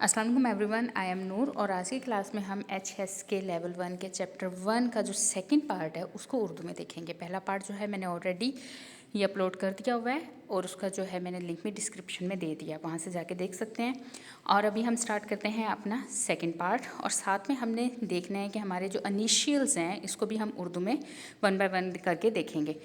अस्सलाम वालेकुम everyone, I am नूर और आज की क्लास में हम एचएस के लेवल 1 के चैप्टर 1 का जो सेकंड पार्ट है उसको उर्दू में देखेंगे। पहला पार्ट जो है मैंने ऑलरेडी ये अपलोड कर दिया हुआ है और उसका जो है मैंने लिंक भी डिस्क्रिप्शन में दे दिया, वहाँ से जाके देख सकते हैं। और अभी हम स्टार्ट करते हैं अपना सेकंड पार्ट और साथ में हमने देखना है कि हमारे जो इनिशियल्स हैं इसको भी हम उर्दू में 1 बाय 1 करके देखेंगे।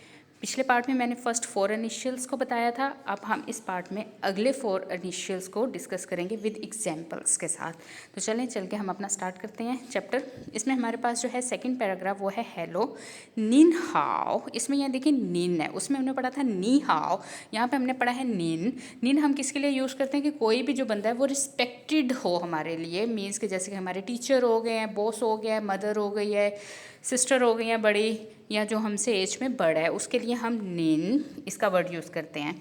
पिछले पार्ट में मैंने फर्स्ट 4 इनिशियल्स को बताया था, अब हम इस पार्ट में अगले 4 इनिशियल्स को डिस्कस करेंगे विद एग्जांपल्स के साथ। तो चलें चल के हम अपना स्टार्ट करते हैं चैप्टर। इसमें हमारे पास जो है सेकंड पैराग्राफ वो है हेलो निन हाओ। इसमें यहाँ देखिए निन है, उसमें हमने पढ़ा था नी हाओ, यहाँ पे हमने पढ़ा है निन। निन हम किसके लिए यूज़ करते हैं कि कोई भी जो बंदा है वो रिस्पेक्टेड हो हमारे लिए, मीन्स कि जैसे कि हमारे टीचर हो गए हैं, बॉस हो गया है, मदर हो गई है, सिस्टर हो गई हैं बड़ी, या जो हमसे एज में बड़ा है, उसके लिए हम निन इसका वर्ड यूज़ करते हैं।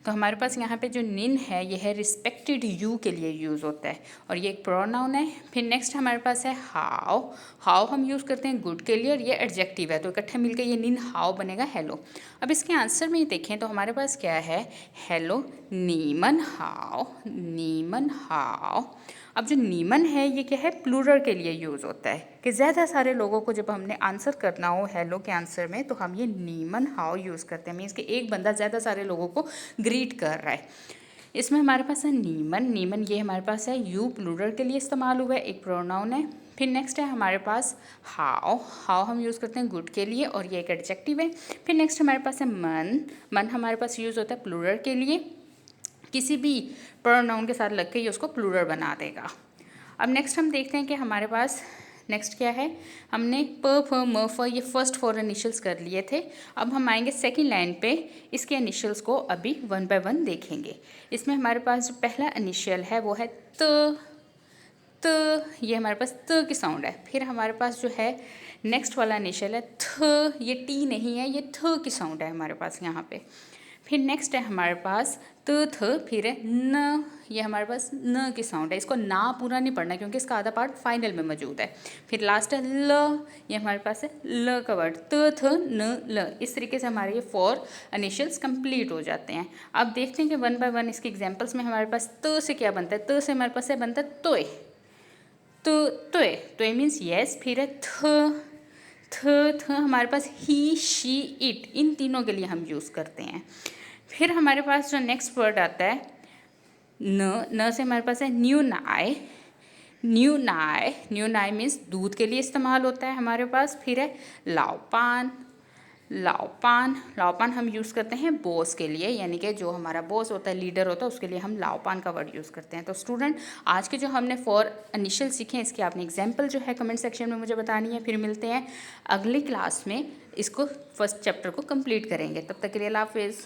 तो हमारे पास यहाँ पे जो निन है ये है रिस्पेक्टेड यू के लिए यूज़ होता है और ये एक प्रोनाउन है। फिर नेक्स्ट हमारे पास है हाउ। हाउ हम यूज़ करते हैं गुड के लिए और ये एडजेक्टिव है, तो इकट्ठे मिलकर ये निन हाउ बनेगा हेलो। अब इसके आंसर में देखें तो हमारे पास क्या है, हेलो नीमन हाउ, नीमन हाउ। अब जो नीमन है ये क्या है, प्लूरल के लिए यूज़ होता है कि ज़्यादा सारे लोगों को जब हमने आंसर करना हो हेलो के आंसर में तो हम ये नीमन हाउ यूज़ करते हैं, मीन्स कि एक बंदा ज़्यादा सारे लोगों को ग्रीट कर रहा है। इसमें हमारे पास है नीमन। नीमन ये हमारे पास है यू, प्लूरल के लिए इस्तेमाल हुआ है, एक प्रोनाउन है। फिर नेक्स्ट है हमारे पास हाउ। हाउ हम यूज़ करते हैं गुड के लिए और ये एक एडजेक्टिव है। फिर नेक्स्ट हमारे पास है मन। मन हमारे पास यूज़ होता है प्लूरल के लिए, किसी भी प्रोनाउन के साथ लग के ये उसको प्लूरल बना देगा। अब नेक्स्ट हम देखते हैं कि हमारे पास नेक्स्ट क्या है। हमने प फ म फ ये फर्स्ट 4 इनिशियल्स कर लिए थे। अब हम आएंगे सेकंड लाइन पे, इसके इनिशियल्स को अभी 1 बाय 1 देखेंगे। इसमें हमारे पास जो पहला इनिशियल है वो है त। ये हमारे पास त की साउंड है। फिर हमारे पास जो है नेक्स्ट वाला इनिशियल है थ, ये टी नहीं है, ये थ की साउंड है हमारे पास यहाँ पे। फिर नेक्स्ट है हमारे पास त थ, फिर है न, ये हमारे पास न की साउंड है। इसको ना पूरा नहीं पढ़ना क्योंकि इसका आधा पार्ट फाइनल में मौजूद है। फिर लास्ट है ल, ये हमारे पास है ल का वर्ड, त थ न ल। इस तरीके से हमारे ये 4 इनिशियल्स कंप्लीट हो जाते हैं। अब देखते हैं कि 1 बाय 1 इसके एग्जांपल्स में हमारे पास त से क्या बनता है। त से हमारे पास है बनता है तोय, तो तोय मीन्स येस। फिर है थ हमारे पास ही, शी, इट, इन तीनों के लिए हम यूज़ करते हैं। फिर हमारे पास जो नेक्स्ट वर्ड आता है न से हमारे पास है न्यू नाय। न्यू नाय मीन्स दूध के लिए इस्तेमाल होता है हमारे पास। फिर है लाओपान। लाओपान हम यूज़ करते हैं बॉस के लिए, यानी कि जो हमारा बॉस होता है, लीडर होता है, उसके लिए हम लाओपान का वर्ड यूज़ करते हैं। तो स्टूडेंट आज के जो हमने 4 इनिशियल सीखे हैं इसके आपने एग्जाम्पल जो है कमेंट सेक्शन में मुझे बतानी है। फिर मिलते हैं अगली क्लास में, इसको फर्स्ट चैप्टर को कंप्लीट करेंगे। तब तक के लिए अल्लाह हाफिज़।